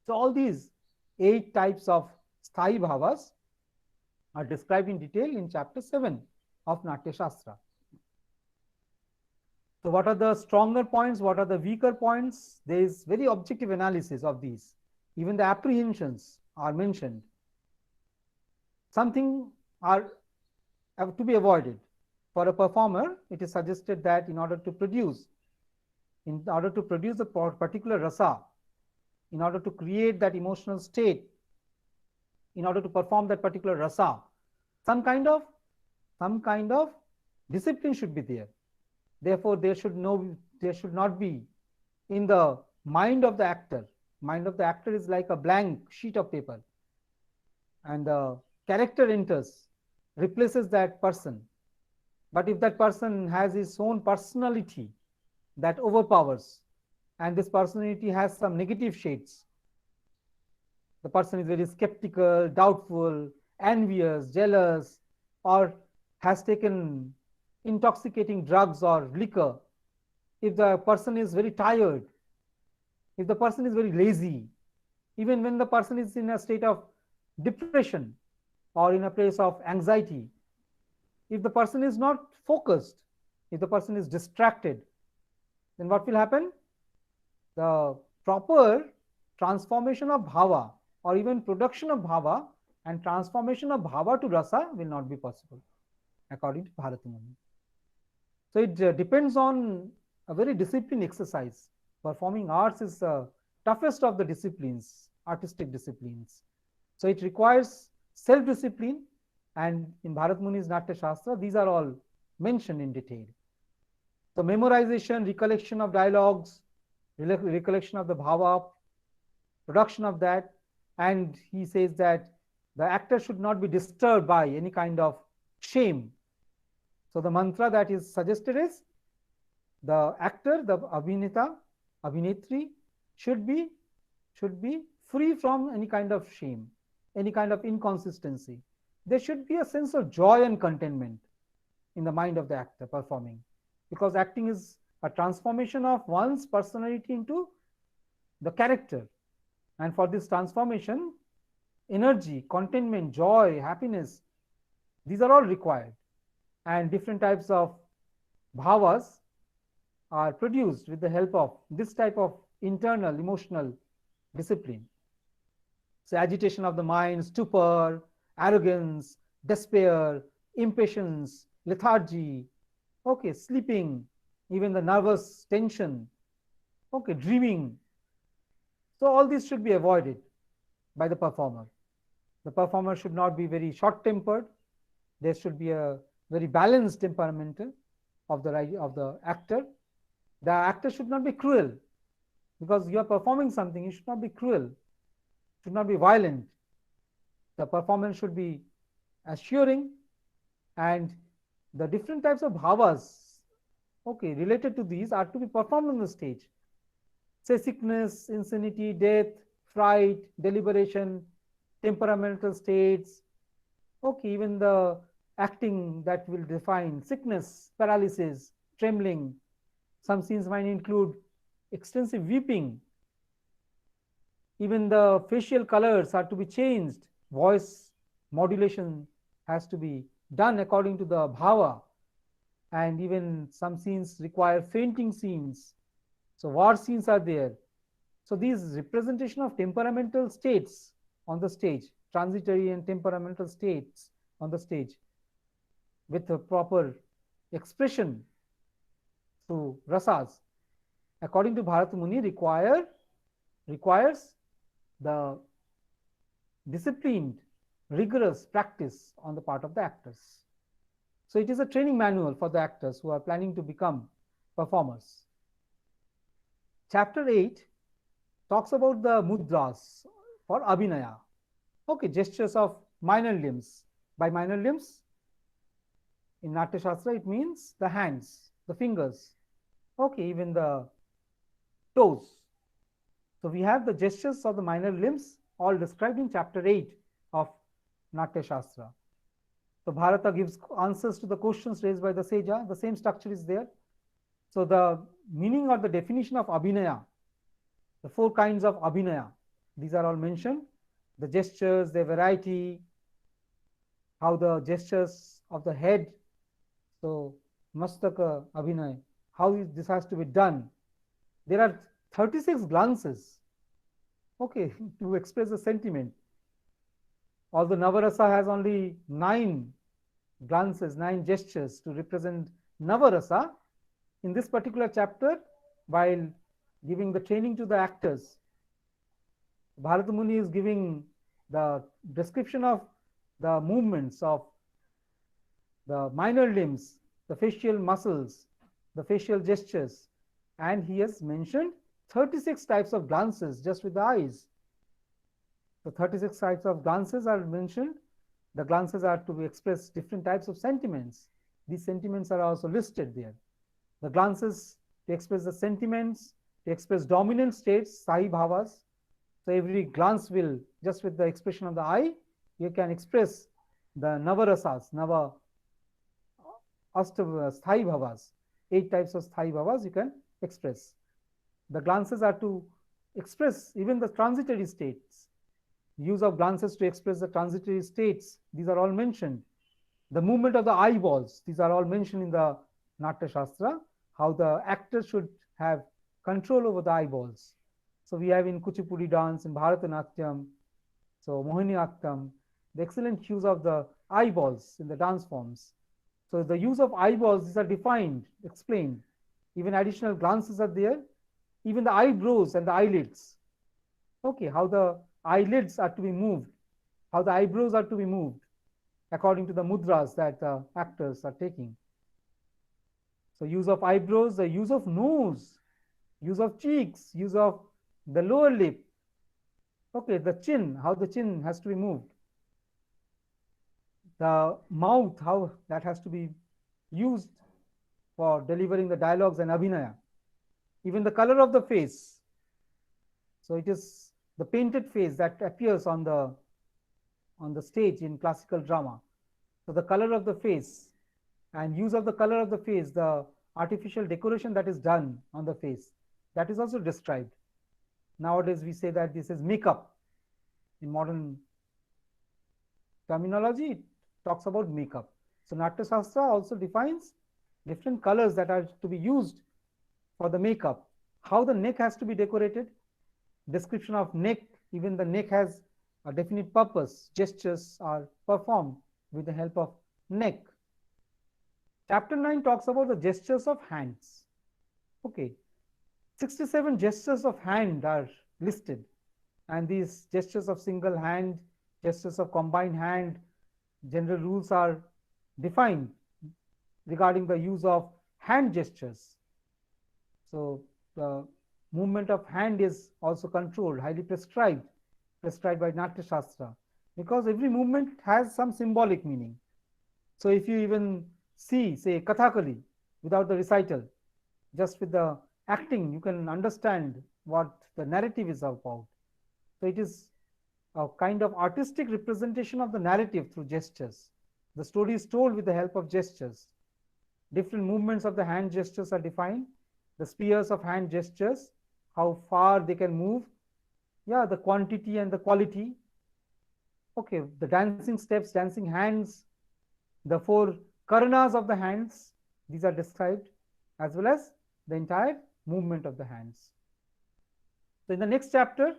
So all these 8 types of sthayi bhavas are described in detail in chapter 7 of Natya Shastra. So what are the stronger points? What are the weaker points? There is very objective analysis of these. Even the apprehensions are mentioned. Something are to be avoided. For a performer, it is suggested that in order to produce a particular rasa, in order to create that emotional state, in order to perform that particular rasa, some kind of discipline should be there. Therefore, there should not be in the mind of the actor. Mind of the actor is like a blank sheet of paper, and the character enters, replaces that person. But if that person has his own personality that overpowers, and this personality has some negative shades, the person is very skeptical, doubtful, envious, jealous, or has taken intoxicating drugs or liquor, if the person is very tired, if the person is very lazy, even when the person is in a state of depression or in a place of anxiety, if the person is not focused, if the person is distracted, then what will happen? The proper transformation of bhava or even production of bhava and transformation of bhava to rasa will not be possible according to Bharata Muni. So it depends on a very disciplined exercise. Performing arts is the toughest of the disciplines, artistic disciplines. So it requires self-discipline, and in Bharat Muni's Natya Shastra, these are all mentioned in detail. So memorization, recollection of dialogues, recollection of the bhava, production of that, and he says that the actor should not be disturbed by any kind of shame. So the mantra that is suggested is the actor, the abhineta, abhinetri should be free from any kind of shame, any kind of inconsistency. There should be a sense of joy and contentment in the mind of the actor performing, because acting is a transformation of one's personality into the character. And for this transformation, energy, contentment, joy, happiness, these are all required. And different types of bhavas are produced with the help of this type of internal emotional discipline. So agitation of the mind, stupor, arrogance, despair, impatience, lethargy, okay, sleeping, even the nervous tension, okay, dreaming. So all these should be avoided by the performer. The performer should not be very short-tempered. There should be a very balanced temperament of the actor. The actor should not be cruel, because you are performing something. You should not be cruel, should not be violent. The performance should be assuring, and the different types of bhavas, okay, related to these are to be performed on the stage. Say sickness, insanity, death, fright, deliberation, temperamental states, okay, even the acting that will define sickness, paralysis, trembling. Some scenes might include extensive weeping. Even the facial colors are to be changed. Voice modulation has to be done according to the bhava. And even some scenes require fainting scenes. So war scenes are there. So these representation of temperamental states on the stage, transitory and temperamental states on the stage, with a proper expression through rasas, according to Bharata Muni, requires the disciplined, rigorous practice on the part of the actors. So it is a training manual for the actors who are planning to become performers. Chapter 8 talks about the mudras for abhinaya. Okay, gestures of minor limbs. By minor limbs, in Natya Shastra, it means the hands, the fingers, okay, even the toes. So we have the gestures of the minor limbs all described in chapter 8 of Natya Shastra. So Bharata gives answers to the questions raised by the Seja. The same structure is there. So the meaning or the definition of abhinaya, the 4 kinds of abhinaya, these are all mentioned. The gestures, their variety, how the gestures of the head, so mastaka abhinaya, how this has to be done. There are 36 glances, okay, to express the sentiment. Although Navarasa has only 9 glances, 9 gestures to represent Navarasa, in this particular chapter, while giving the training to the actors, Bharata Muni is giving the description of the movements of the minor limbs, the facial muscles, the facial gestures, and he has mentioned 36 types of glances just with the eyes. The 36 types of glances are mentioned. The glances are to express different types of sentiments. These sentiments are also listed there. The glances to express the sentiments, to express dominant states, sahi bhavas. So every glance will, just with the expression of the eye, you can express the navarasas, nava sthai bhavas, 8 types of sthai bhavas you can express. The glances are to express even the transitory states. Use of glances to express the transitory states, these are all mentioned. The movement of the eyeballs, these are all mentioned in the Natya Shastra, how the actor should have control over the eyeballs. So we have in Kuchipudi dance, in Bharatanatyam, so Mohiniyattam, the excellent use of the eyeballs in the dance forms. So the use of eyeballs, these are defined, explained. Even additional glances are there. Even the eyebrows and the eyelids. Okay, how the eyelids are to be moved, how the eyebrows are to be moved according to the mudras that the actors are taking. So use of eyebrows, the use of nose, use of cheeks, use of the lower lip. Okay, the chin, how the chin has to be moved. The mouth, how that has to be used for delivering the dialogues and abhinaya. Even the color of the face. So it is the painted face that appears on the stage in classical drama. So the color of the face and use of the color of the face, the artificial decoration that is done on the face, that is also described. Nowadays we say that this is makeup. In modern terminology, it talks about makeup. So Natya Shastra also defines different colors that are to be used for the makeup. How the neck has to be decorated, description of neck, even the neck has a definite purpose. Gestures are performed with the help of neck. Chapter 9 talks about the gestures of hands. Okay, 67 gestures of hand are listed, and these gestures of single hand, gestures of combined hand, general rules are defined regarding the use of hand gestures. So the movement of hand is also controlled, highly prescribed by Natya Shastra, because every movement has some symbolic meaning. So if you even see, say, Kathakali without the recital, just with the acting, you can understand what the narrative is about. So it is a kind of artistic representation of the narrative through gestures. The story is told with the help of gestures. Different movements of the hand gestures are defined. The spheres of hand gestures, how far they can move. Yeah, the quantity and the quality. Okay, the dancing steps, dancing hands, the 4 karanas of the hands, these are described, as well as the entire movement of the hands. So in the next chapter,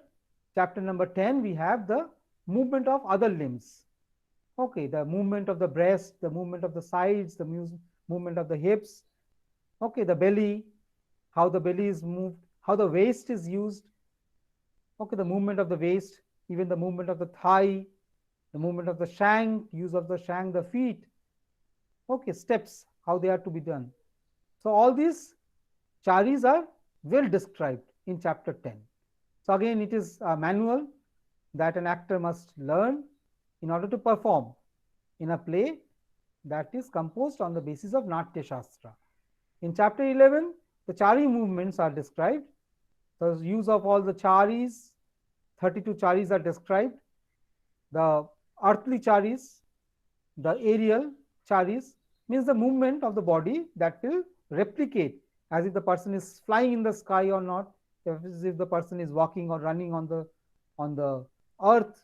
chapter number 10, we have the movement of other limbs. Okay, the movement of the breast, the movement of the sides, the movement of the hips. Okay, the belly, how the belly is moved, how the waist is used. Okay, the movement of the waist, even the movement of the thigh, the movement of the shank, use of the shank, the feet. Okay, steps, how they are to be done. So all these charis are well described in chapter 10. So again, it is a manual that an actor must learn in order to perform in a play that is composed on the basis of Natya Shastra. In chapter 11, the chari movements are described. The use of all the charis, 32 charis are described. The earthly charis, the aerial charis, means the movement of the body that will replicate as if the person is flying in the sky or not, as if the person is walking or running on the earth.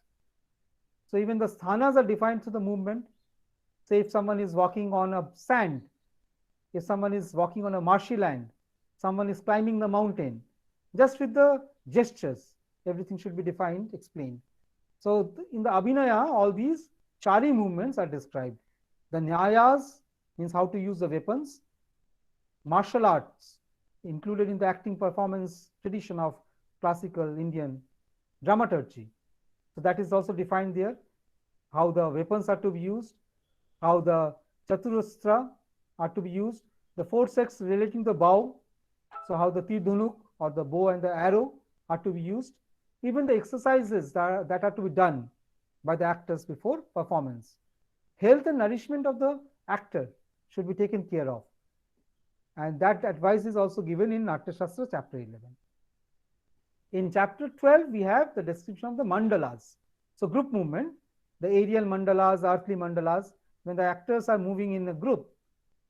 So even the sthanas are defined through the movement. Say if someone is walking on a sand, if someone is walking on a marshy land, someone is climbing the mountain, just with the gestures, everything should be defined, explained. So in the Abhinaya, all these chari movements are described. The Nyayas means how to use the weapons. Martial arts included in the acting performance tradition of classical Indian dramaturgy. So that is also defined there, how the weapons are to be used, how the chaturastra are to be used, the forceps relating to the bow, so how the tir dhunuk or the bow and the arrow are to be used, even the exercises that are to be done by the actors before performance. Health and nourishment of the actor should be taken care of. And that advice is also given in Natya Shastra chapter 11. In chapter 12, we have the description of the mandalas. So group movement, the aerial mandalas, earthly mandalas, when the actors are moving in a group,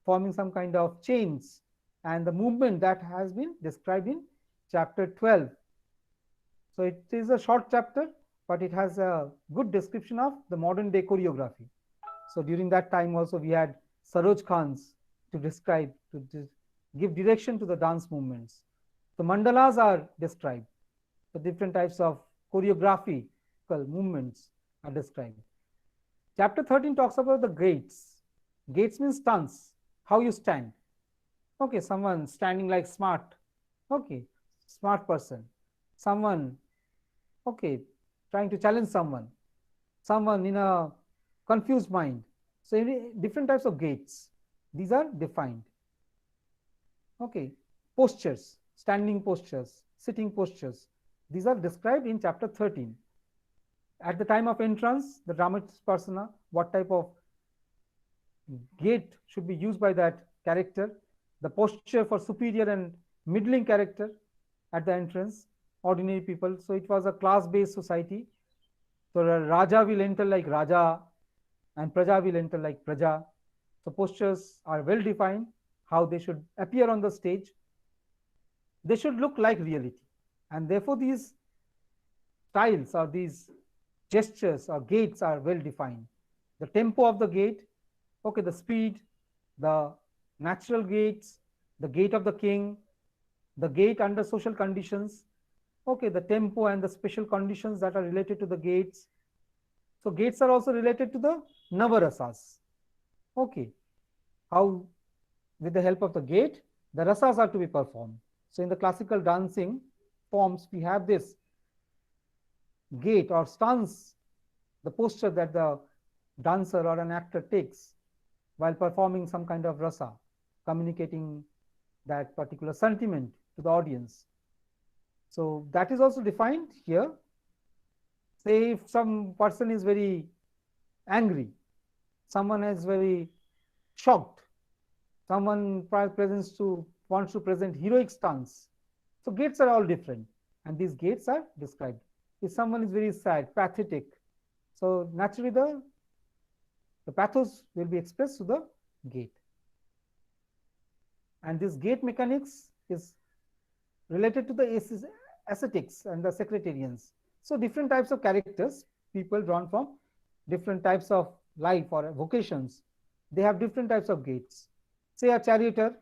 forming some kind of chains, and the movement that has been described in chapter 12. So it is a short chapter, but it has a good description of the modern day choreography. So during that time also we had Saroj Khans to describe, to give direction to the dance movements. The mandalas are described. The different types of choreographical movements are described. Chapter 13 talks about the gaits. Gaits means stance, how you stand. Okay, someone standing like smart. Okay, smart person. Someone, okay, trying to challenge someone. Someone in a confused mind. So different types of gaits. These are defined. Okay, postures, standing postures, sitting postures. These are described in chapter 13. At the time of entrance, the dramatis persona, what type of gait should be used by that character, the posture for superior and middling character at the entrance, ordinary people. So it was a class-based society. So Raja will enter like Raja and Praja will enter like Praja. So postures are well defined, how they should appear on the stage. They should look like reality. And therefore these styles or these gestures or gaits are well defined. The tempo of the gait, okay, the speed, the natural gaits, the gait of the king, the gait under social conditions, okay, the tempo and the special conditions that are related to the gaits. So gaits are also related to the navarasas. Okay, how with the help of the gait, the rasas are to be performed. So in the classical dancing forms, we have this gait or stance, the posture that the dancer or an actor takes while performing some kind of rasa, communicating that particular sentiment to the audience. So that is also defined here. Say if some person is very angry, someone is very shocked, someone wants to present heroic stance. So gaits are all different, and these gaits are described. If someone is very sad, pathetic, so naturally the pathos will be expressed to the gait. And this gait mechanics is related to the ascetics and the secretarians. So different types of characters, people drawn from different types of life or vocations, they have different types of gaits. Say a charioteer,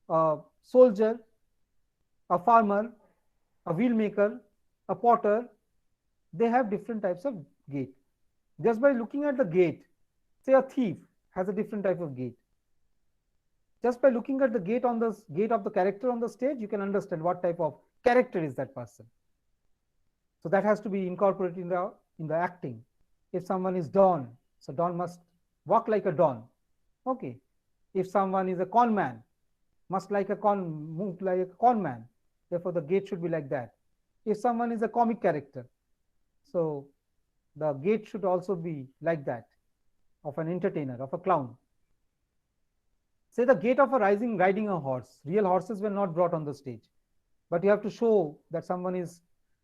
a soldier, a farmer, a wheel maker, a potter, they have different types of gait. Just by looking at the gait, say a thief has a different type of gait. Just by looking at the gait of the character on the stage, you can understand what type of character is that person. So that has to be incorporated in the acting. If someone is Don, so Don must walk like a Don. Okay. If someone is a con man, move like a con man. Therefore, the gait should be like that. If someone is a comic character, so the gait should also be like that, of an entertainer, of a clown. Say the gait of a riding a horse. Real horses were not brought on the stage, but you have to show that someone is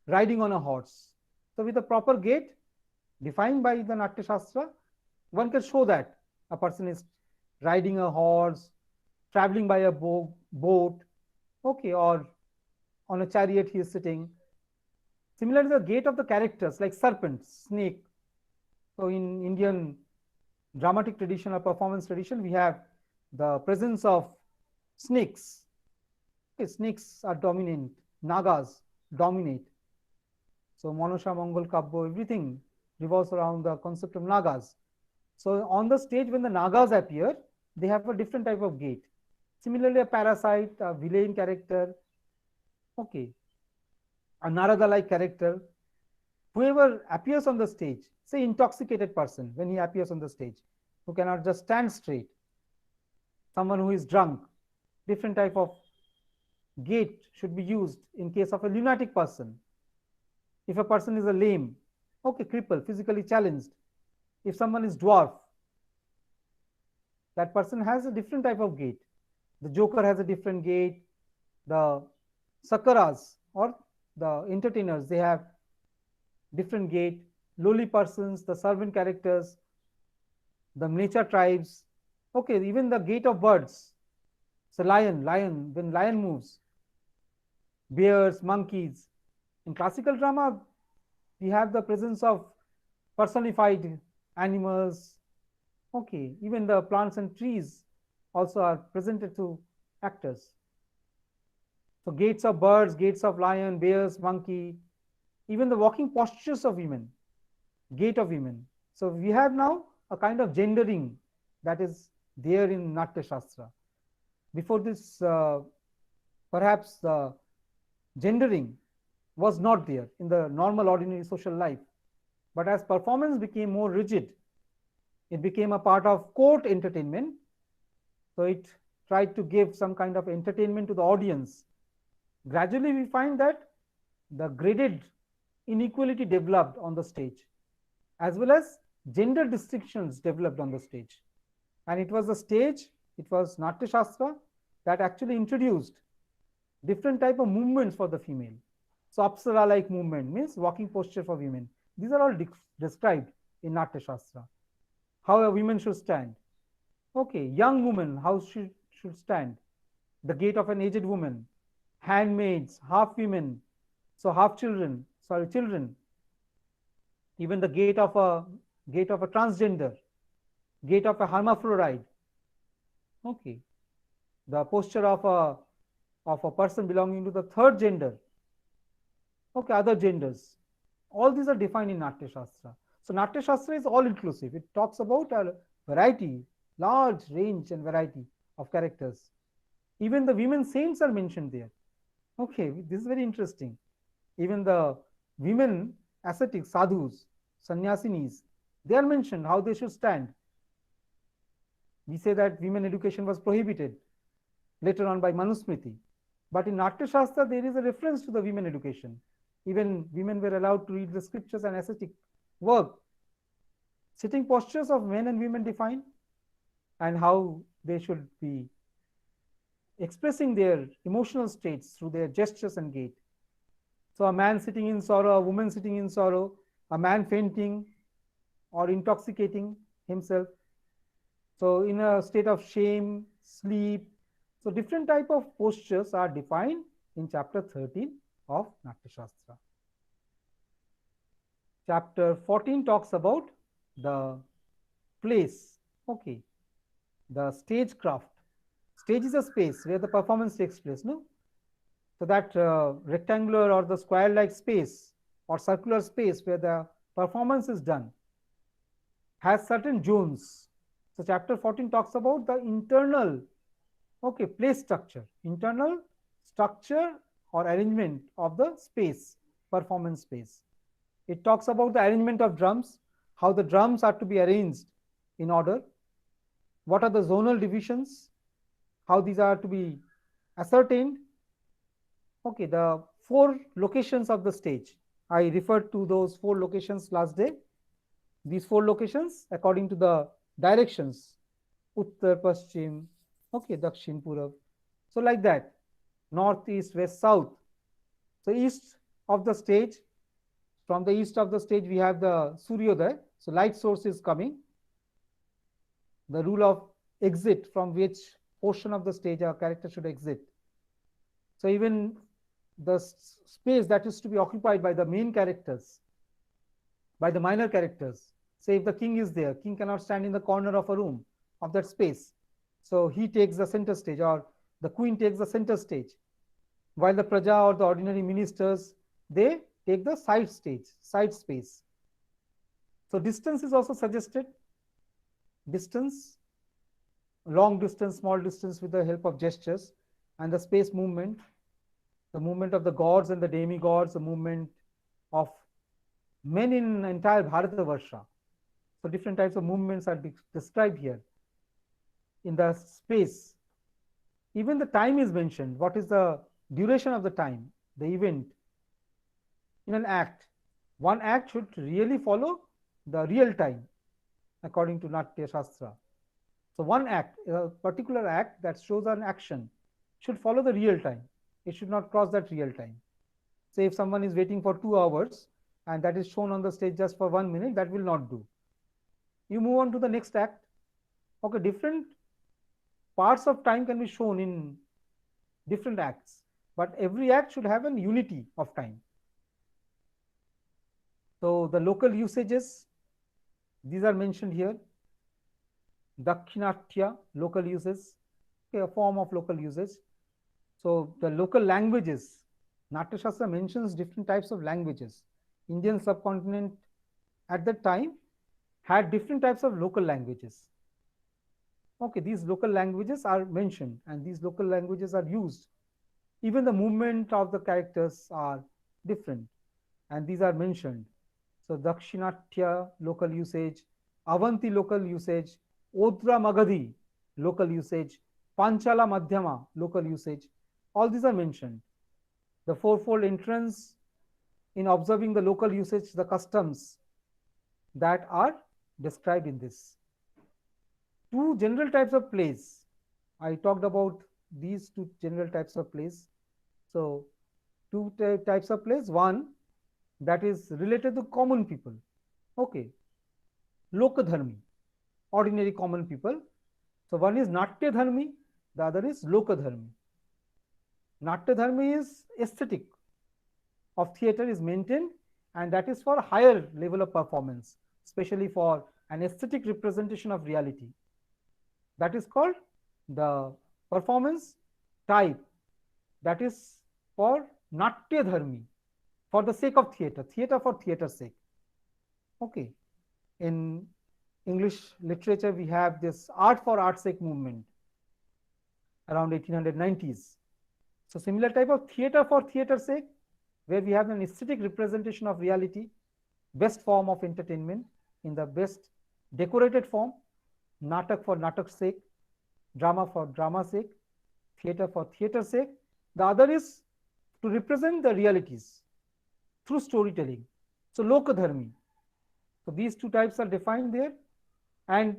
riding on a horse. So with a proper gait defined by the Natya Shastra, one can show that a person is riding a horse, traveling by a boat, okay, or on a chariot he is sitting. Similarly, the gait of the characters like serpent, snake. So in Indian dramatic tradition or performance tradition, we have the presence of snakes. Okay, snakes are dominant, nagas dominate. So Manasha, Mongol, Kabbo, everything revolves around the concept of nagas. So on the stage, when the nagas appear, they have a different type of gait. Similarly, a parasite, a villain character, okay, a Narada-like character, whoever appears on the stage, say intoxicated person, when he appears on the stage, who cannot just stand straight, someone who is drunk, different type of gait should be used in case of a lunatic person. If a person is a lame, okay, cripple, physically challenged. If someone is dwarf, that person has a different type of gait. The joker has a different gait. The sakaras or the entertainers, they have different gait. Lowly persons, the servant characters, the nature tribes, okay, even the gait of birds. So lion, when lion moves, bears, monkeys. In classical drama, we have the presence of personified animals. Okay, even the plants and trees also are presented to actors. So gaits of birds, gaits of lion, bears, monkey, even the walking postures of women, gait of women. So we have now a kind of gendering that is there in Natya Shastra. Before this, perhaps the gendering was not there in the normal ordinary social life. But as performance became more rigid, it became a part of court entertainment. So it tried to give some kind of entertainment to the audience. Gradually, we find that the graded inequality developed on the stage, as well as gender distinctions developed on the stage. And it was the stage, it was Natya Shastra that actually introduced different type of movements for the female. So Apsara like movement means walking posture for women. These are all described in Natya Shastra. How a woman should stand. Okay, young woman, how she should stand. The gait of an aged woman. Handmaids, half women, so half children, sorry, children. Even the gait of a transgender, gait of a hermaphrodite. Okay, the posture of a person belonging to the third gender. Okay, other genders. All these are defined in Natya Shastra. So Natya Shastra is all inclusive. It talks about a variety, large range and variety of characters. Even the women saints are mentioned there. Okay, this is very interesting. Even the women ascetics, sadhus, sannyasinis, they are mentioned how they should stand. We say that women education was prohibited later on by Manusmriti. But in Natya Shastra, there is a reference to the women education. Even women were allowed to read the scriptures and ascetic work. Sitting postures of men and women defined, and how they should be expressing their emotional states through their gestures and gait. So a man sitting in sorrow, a woman sitting in sorrow, a man fainting or intoxicating himself. So in a state of shame, sleep. So different type of postures are defined in chapter 13 of Natya Shastra. Chapter 14 talks about the place. Okay, the stagecraft. Stage is a space where the performance takes place, no? So that rectangular or the square-like space or circular space where the performance is done has certain zones. So chapter 14 talks about the internal, okay, place structure, internal structure or arrangement of the space, performance space. It talks about the arrangement of drums, how the drums are to be arranged in order, what are the zonal divisions, how these are to be ascertained. Okay, the 4 locations of the stage. I referred to those 4 locations last day. These 4 locations according to the directions, Uttar, Paschim, okay, Dakshin, Purab. So like that, north, east, west, south. So east of the stage, from the east of the stage we have the Suryodaya. So light source is coming. The rule of exit, from which portion of the stage our character should exit. So even the space that is to be occupied by the main characters, by the minor characters. Say if the king is there, king cannot stand in the corner of a room of that space. So he takes the center stage, or the queen takes the center stage, while the praja or the ordinary ministers, they take the side stage, side space. So distance is also suggested. Distance, long distance, small distance with the help of gestures, and the space movement, the movement of the gods and the demigods, the movement of men in entire Bharatavarsha. So different types of movements are described here in the space. Even the time is mentioned. What is the duration of the time, the event in an act? One act should really follow the real time according to Natya Shastra. So one act, a particular act that shows an action, should follow the real time. It should not cross that real time. Say if someone is waiting for 2 hours and that is shown on the stage just for 1 minute, that will not do. You move on to the next act. Okay, different parts of time can be shown in different acts, but every act should have a unity of time. So the local usages, these are mentioned here. Dakshinatya, local uses, okay, a form of local usage. So the local languages, Natya Shastra mentions different types of languages. Indian subcontinent at that time had different types of local languages. Okay, these local languages are mentioned and these local languages are used. Even the movement of the characters are different and these are mentioned. So Dakshinatya local usage, Avanti local usage, Odra Magadhi local usage, Panchala Madhyama local usage, all these are mentioned. The fourfold entrance in observing the local usage, the customs that are described in this. Two general types of plays. I talked about these two general types of plays. So, two types of plays. One that is related to common people. Okay. Lokadharmi, ordinary common people. So, one is Natya Dharmi, the other is Lokadharmi. Natya Dharmi is aesthetic of theatre is maintained, and that is for higher level of performance, especially for an aesthetic representation of reality. That is called the performance type, that is for Natya Dharmi, for the sake of theatre, theatre for theatre's sake. Okay. In English literature, we have this art for art's sake movement around 1890s. So similar type of theatre for theatre's sake, where we have an aesthetic representation of reality, best form of entertainment in the best decorated form, natak for natak's sake, drama for drama's sake, theatre for theatre's sake. The other is to represent the realities through storytelling. So Lokadharmi. So these two types are defined there, and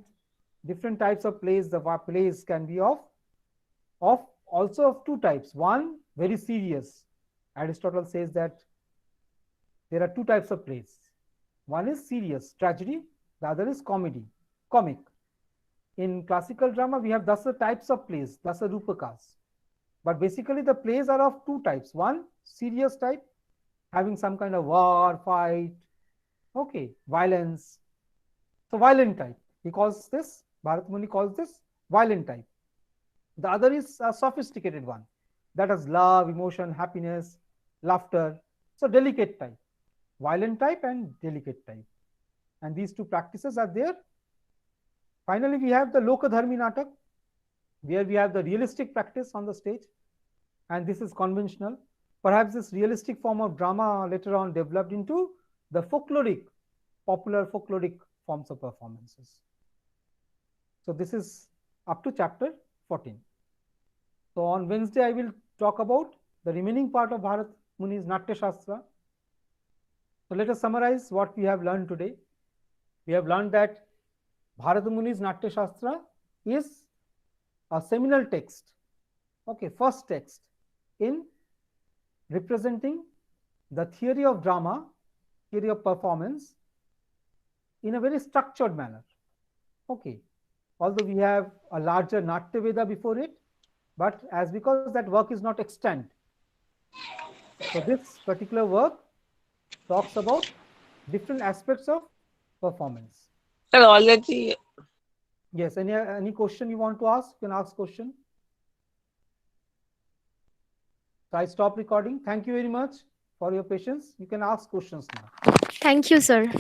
different types of plays. The plays can be of also of two types. One, very serious. Aristotle says that there are two types of plays. One is serious, tragedy. The other is comedy, comic. In classical drama, we have dasa types of plays, dasa rupakas. But basically, the plays are of two types. One, serious type, having some kind of war, fight, okay, violence. So violent type. He calls this, Bharat Muni calls this violent type. The other is a sophisticated one, that has love, emotion, happiness, laughter. So delicate type, violent type and delicate type. And these two practices are there. Finally, we have the Lokadharmi Natak, where we have the realistic practice on the stage. And this is conventional. Perhaps this realistic form of drama later on developed into the folkloric, popular folkloric forms of performances. So this is up to chapter 14. So on Wednesday, I will talk about the remaining part of Bharat Muni's Natya Shastra. So let us summarize what we have learned today. We have learned that Bharat Muni's Natya Shastra is a seminal text, okay, first text in representing the theory of drama, theory of performance in a very structured manner. Okay, although we have a larger Natya Veda before it, but as because that work is not extant. So this particular work talks about different aspects of performance. Sir, already. Yes, any question you want to ask, you can ask question. So I stop recording. Thank you very much for your patience. You can ask questions now. Thank you, sir.